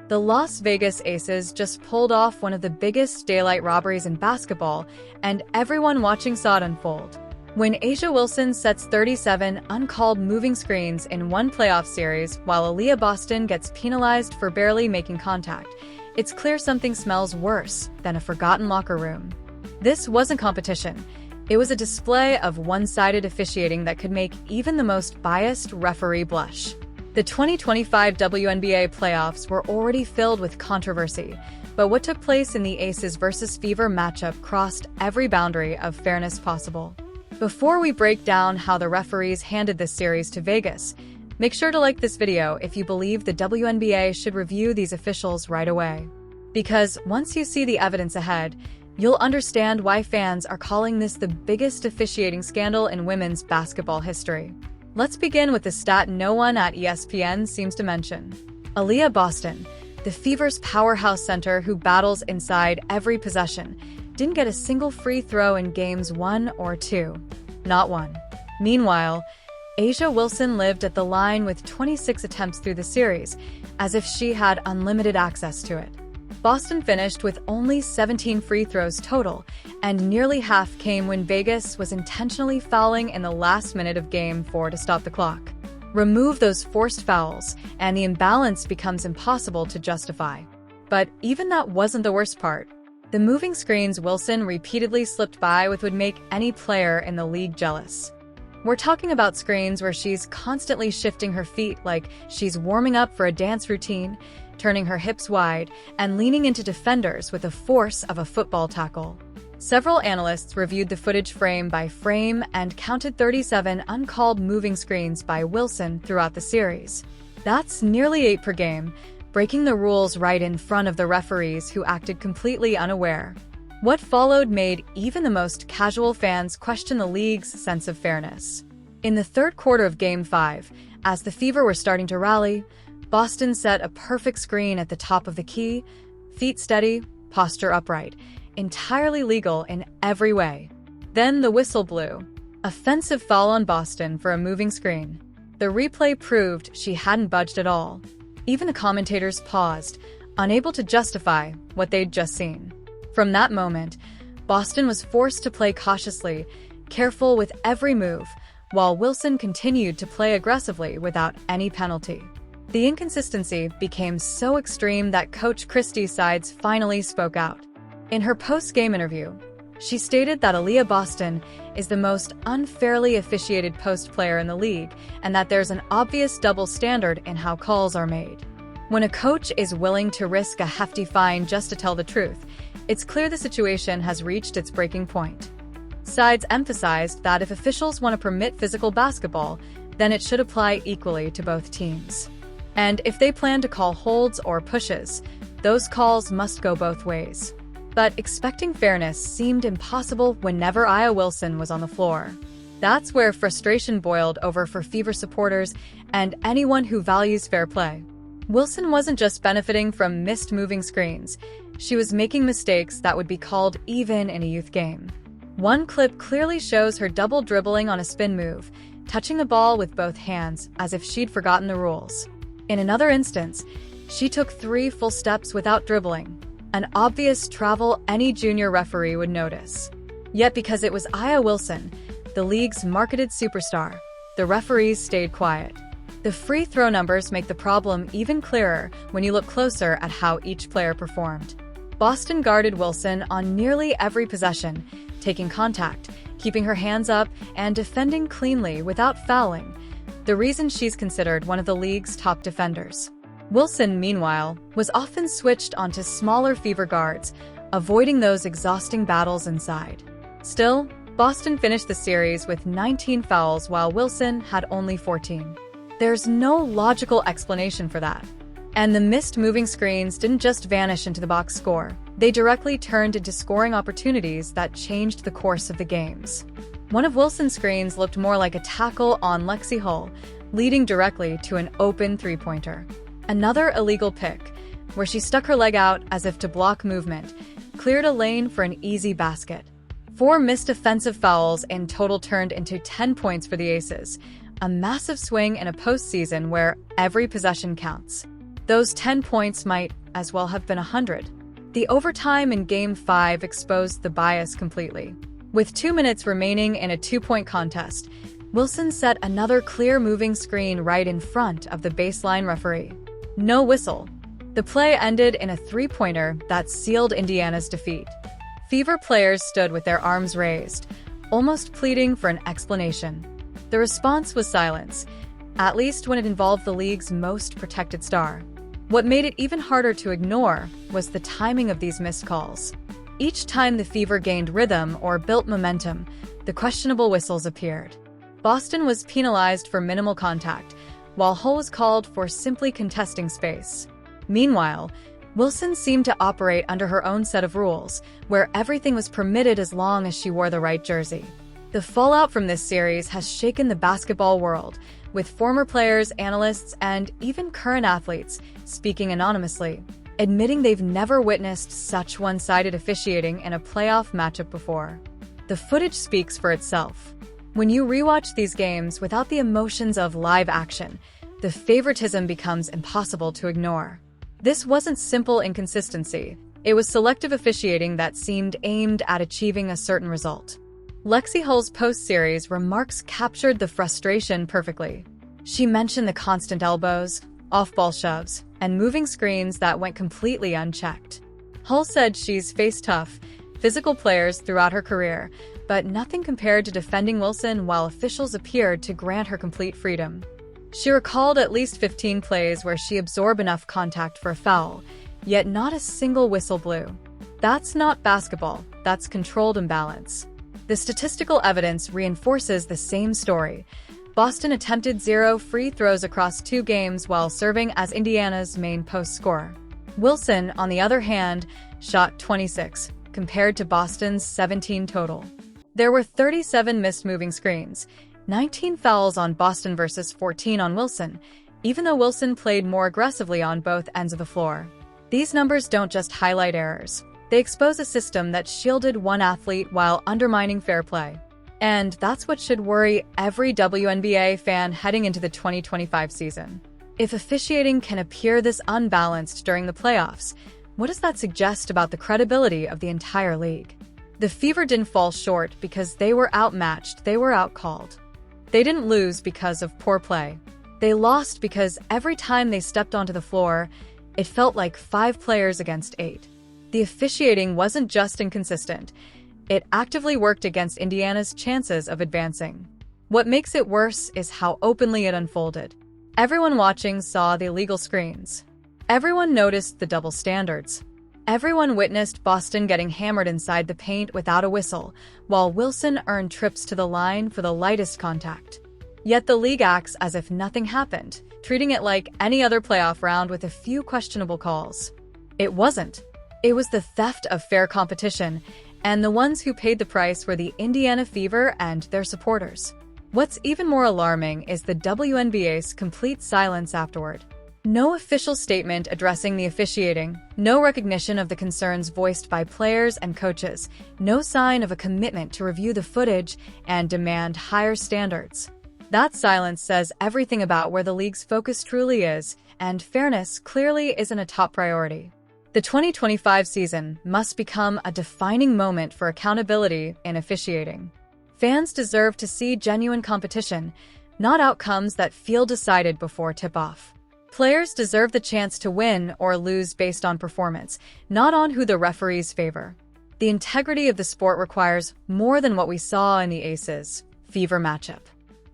The Las Vegas Aces just pulled off one of the biggest daylight robberies in basketball, and everyone watching saw it unfold. When A'ja Wilson sets 37 uncalled moving screens in one playoff series while Aaliyah Boston gets penalized for barely making contact, it's clear something smells worse than a forgotten locker room. This wasn't competition. It was a display of one-sided officiating that could make even the most biased referee blush. The 2025 WNBA playoffs were already filled with controversy, but what took place in the Aces vs. Fever matchup crossed every boundary of fairness possible. Before we break down how the referees handed this series to Vegas, make sure to like this video if you believe the WNBA should review these officials right away. Because once you see the evidence ahead, you'll understand why fans are calling this the biggest officiating scandal in women's basketball history. Let's begin with the stat no one at ESPN seems to mention. Aaliyah Boston, the Fever's powerhouse center who battles inside every possession, didn't get a single free throw in games 1 or 2. Not one. Meanwhile, A'ja Wilson lived at the line with 26 attempts through the series, as if she had unlimited access to it. Boston finished with only 17 free throws total, and nearly half came when Vegas was intentionally fouling in the last minute of Game 4 to stop the clock. Remove those forced fouls, and the imbalance becomes impossible to justify. But even that wasn't the worst part. The moving screens Wilson repeatedly slipped by with would make any player in the league jealous. We're talking about screens where she's constantly shifting her feet like she's warming up for a dance routine, turning her hips wide, and leaning into defenders with the force of a football tackle. Several analysts reviewed the footage frame by frame and counted 37 uncalled moving screens by Wilson throughout the series. That's nearly 8 per game, breaking the rules right in front of the referees who acted completely unaware. What followed made even the most casual fans question the league's sense of fairness. In the third quarter of Game 5, as the Fever were starting to rally, Boston set a perfect screen at the top of the key, feet steady, posture upright, entirely legal in every way. Then the whistle blew. Offensive foul on Boston for a moving screen. The replay proved she hadn't budged at all. Even the commentators paused, unable to justify what they'd just seen. From that moment, Boston was forced to play cautiously, careful with every move, while Wilson continued to play aggressively without any penalty. The inconsistency became so extreme that Coach Christie's sides finally spoke out. In her post-game interview, she stated that Aaliyah Boston is the most unfairly officiated post player in the league and that there's an obvious double standard in how calls are made. When a coach is willing to risk a hefty fine just to tell the truth, it's clear the situation has reached its breaking point. Sides emphasized that if officials want to permit physical basketball, then it should apply equally to both teams. And if they plan to call holds or pushes, those calls must go both ways. But expecting fairness seemed impossible whenever A'ja Wilson was on the floor. That's where frustration boiled over for Fever supporters and anyone who values fair play. Wilson wasn't just benefiting from missed moving screens, she was making mistakes that would be called even in a youth game. One clip clearly shows her double dribbling on a spin move, touching the ball with both hands as if she'd forgotten the rules. In another instance, she took 3 full steps without dribbling, an obvious travel any junior referee would notice. Yet because it was A'ja Wilson, the league's marketed superstar, the referees stayed quiet. The free throw numbers make the problem even clearer when you look closer at how each player performed. Boston guarded Wilson on nearly every possession, taking contact, keeping her hands up, and defending cleanly without fouling, the reason she's considered one of the league's top defenders. Wilson, meanwhile, was often switched onto smaller Fever guards, avoiding those exhausting battles inside. Still, Boston finished the series with 19 fouls while Wilson had only 14. There's no logical explanation for that. And the missed moving screens didn't just vanish into the box score. They directly turned into scoring opportunities that changed the course of the games. One of Wilson's screens looked more like a tackle on Lexi Hull, leading directly to an open three-pointer. Another illegal pick, where she stuck her leg out as if to block movement, cleared a lane for an easy basket. 4 missed offensive fouls in total turned into 10 points for the Aces, a massive swing in a postseason where every possession counts. Those 10 points might as well have been 100. The overtime in Game 5 exposed the bias completely. With 2 minutes remaining in a 2-point contest, Wilson set another clear moving screen right in front of the baseline referee. No whistle. The play ended in a 3-pointer that sealed Indiana's defeat. Fever players stood with their arms raised, almost pleading for an explanation. The response was silence, at least when it involved the league's most protected star. What made it even harder to ignore was the timing of these missed calls. Each time the Fever gained rhythm or built momentum, the questionable whistles appeared. Boston was penalized for minimal contact, while Hull was called for simply contesting space. Meanwhile, Wilson seemed to operate under her own set of rules, where everything was permitted as long as she wore the right jersey. The fallout from this series has shaken the basketball world, with former players, analysts, and even current athletes speaking anonymously, admitting they've never witnessed such one-sided officiating in a playoff matchup before. The footage speaks for itself. When you rewatch these games without the emotions of live action, the favoritism becomes impossible to ignore. This wasn't simple inconsistency. It was selective officiating that seemed aimed at achieving a certain result. Lexi Hull's post-series remarks captured the frustration perfectly. She mentioned the constant elbows, off-ball shoves, and moving screens that went completely unchecked. Hull said she's faced tough, physical players throughout her career, but nothing compared to defending Wilson while officials appeared to grant her complete freedom. She recalled at least 15 plays where she absorbed enough contact for a foul, yet not a single whistle blew. That's not basketball, that's controlled imbalance. The statistical evidence reinforces the same story. Boston attempted 0 free throws across 2 games while serving as Indiana's main post scorer. Wilson, on the other hand, shot 26, compared to Boston's 17 total. There were 37 missed moving screens, 19 fouls on Boston versus 14 on Wilson, even though Wilson played more aggressively on both ends of the floor. These numbers don't just highlight errors. They expose a system that shielded one athlete while undermining fair play. And that's what should worry every WNBA fan heading into the 2025 season. If officiating can appear this unbalanced during the playoffs, what does that suggest about the credibility of the entire league? The Fever didn't fall short because they were outmatched, they were outcalled. They didn't lose because of poor play. They lost because every time they stepped onto the floor, it felt like 5 players against 8. The officiating wasn't just inconsistent, it actively worked against Indiana's chances of advancing. What makes it worse is how openly it unfolded. Everyone watching saw the illegal screens. Everyone noticed the double standards. Everyone witnessed Boston getting hammered inside the paint without a whistle, while Wilson earned trips to the line for the lightest contact. Yet the league acts as if nothing happened, treating it like any other playoff round with a few questionable calls. It wasn't. It was the theft of fair competition, and the ones who paid the price were the Indiana Fever and their supporters. What's even more alarming is the WNBA's complete silence afterward. No official statement addressing the officiating, no recognition of the concerns voiced by players and coaches, no sign of a commitment to review the footage and demand higher standards. That silence says everything about where the league's focus truly is, and fairness clearly isn't a top priority. The 2025 season must become a defining moment for accountability in officiating. Fans deserve to see genuine competition, not outcomes that feel decided before tip-off. Players deserve the chance to win or lose based on performance, not on who the referees favor. The integrity of the sport requires more than what we saw in the Aces Fever matchup.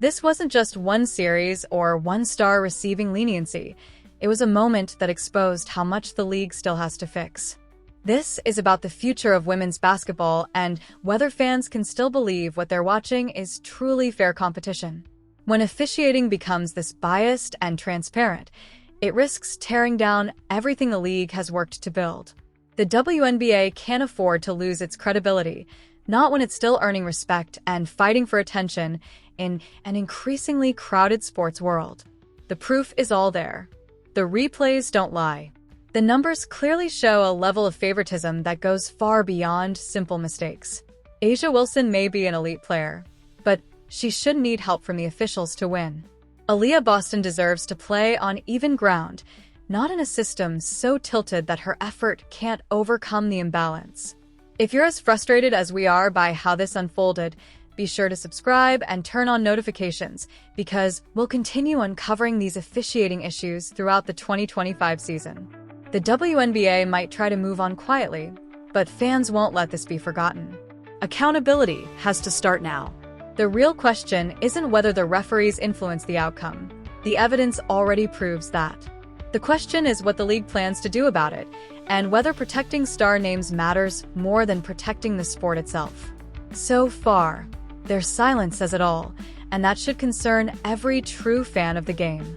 This wasn't just one series or one star receiving leniency. It was a moment that exposed how much the league still has to fix. This is about the future of women's basketball and whether fans can still believe what they're watching is truly fair competition. When officiating becomes this biased and transparent, it risks tearing down everything the league has worked to build. The WNBA can't afford to lose its credibility, not when it's still earning respect and fighting for attention in an increasingly crowded sports world. The proof is all there. The replays don't lie. The numbers clearly show a level of favoritism that goes far beyond simple mistakes. A'ja Wilson may be an elite player, but she shouldn't need help from the officials to win. Aaliyah Boston deserves to play on even ground, not in a system so tilted that her effort can't overcome the imbalance. If you're as frustrated as we are by how this unfolded, be sure to subscribe and turn on notifications because we'll continue uncovering these officiating issues throughout the 2025 season. The WNBA might try to move on quietly, but fans won't let this be forgotten. Accountability has to start now. The real question isn't whether the referees influence the outcome. The evidence already proves that. The question is what the league plans to do about it, and whether protecting star names matters more than protecting the sport itself. So far, their silence says it all, and that should concern every true fan of the game.